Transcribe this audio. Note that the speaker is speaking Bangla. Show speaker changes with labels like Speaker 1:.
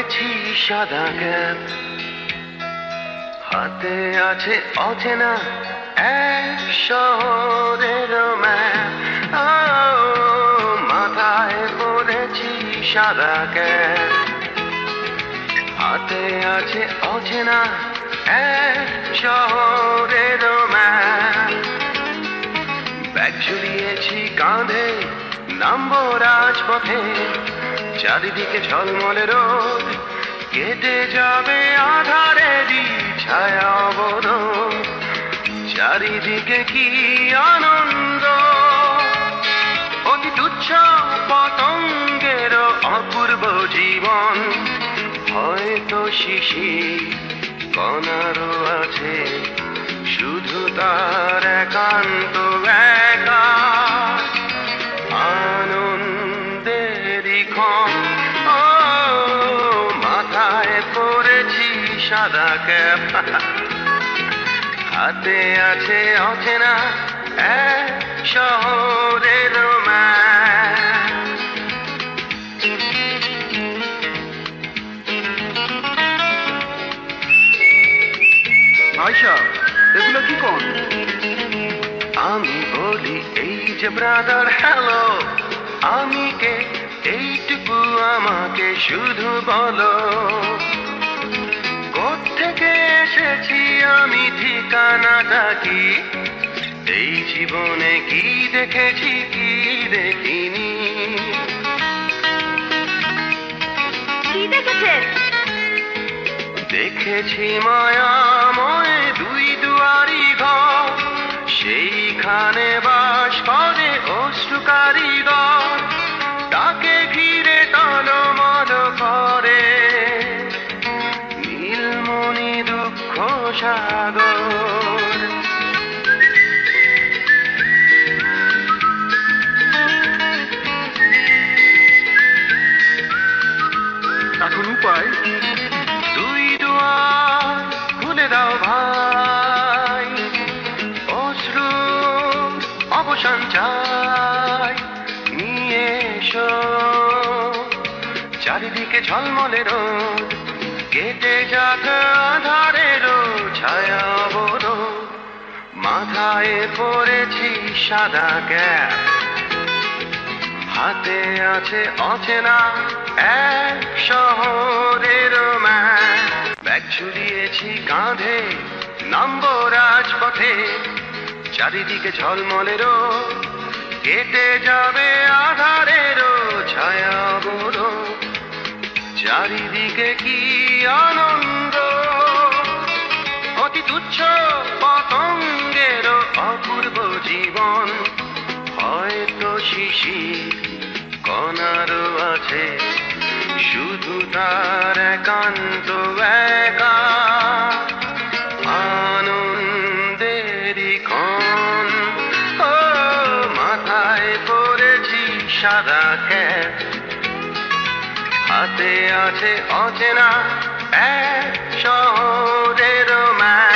Speaker 1: পরেছি সাদা ক্যাপ, হাতে আছে অচেনা এক শহরের ম্যাপ। মাথায় পরেছি সাদা ক্যাপ, হাতে আছে অচেনা এক শহরের ম্যাপ। ব্যাগ ঝুলিয়েছি কাঁধে, নামবো রাজপথে, চারিদিকে ঝলমলে রোদ, কেটে যাবে আধারেরই ছায়া অবরোধ। চারিদিকে কি আনন্দ, অতি তুচ্ছ পতঙ্গের অপূর্ব জীবন। হয়তো শিশির কণারও আছে শুধু তার একান্ত একা আনন্দেরই ক্ষণ। মাথায় পরেছি সাদা ক্যাপ, হাতে আছে অচেনা এক শহরের ম্যাপ।
Speaker 2: ভাই সাহেব, এগুলো কি কোন?
Speaker 1: আমি বলি এই যে ব্রাদার হ্যালো, আমি কে এইটুকু আমাকে শুধু বলো। কোত্থেকে এসেছি আমি, ঠিকানাটা কি, এই জীবনে কি দেখেছি কি দেখিনি।
Speaker 3: কি দেখেছেন?
Speaker 1: দেখেছি মায়াময় দুই দুয়ারি ঘর, সেইখানে বাস করে অশ্রু কারিগর। তাকে ঘিরে টলমল করে নীলমণি দুঃখ সাগর।
Speaker 2: এখন উপায়?
Speaker 1: দুই দুয়ার খুলে দাও ভাই, অশ্রু অবসান চাই নিয়ে এসো। চারিদিকে ঝলমলে রোদ, কেটে যাক আধারেরও ছায়া অবরোধ। মাথায় পরেছি সাদা ক্যাপ, হাতে আছে অচেনা এক শহরের ম্যাপ। ব্যাগ ঝুলিয়েছি কাঁধে, নামবো রাজপথে, চারিদিকে ঝলমলে রোদ, কেটে যাবে আধারেরও ছায়া অবরোধ। চারিদিকে কি আনন্দ, অতি তুচ্ছ পতঙ্গের অপূর্ব জীবন। হয়তো শিশির কণারও আছে শুধু তার একান্ত একা আনন্দেরই ক্ষণ। মাথায় পরেছি সাদা ক্যাপ, হাতে আছে অচেনা এক শহরের ম্যাপ।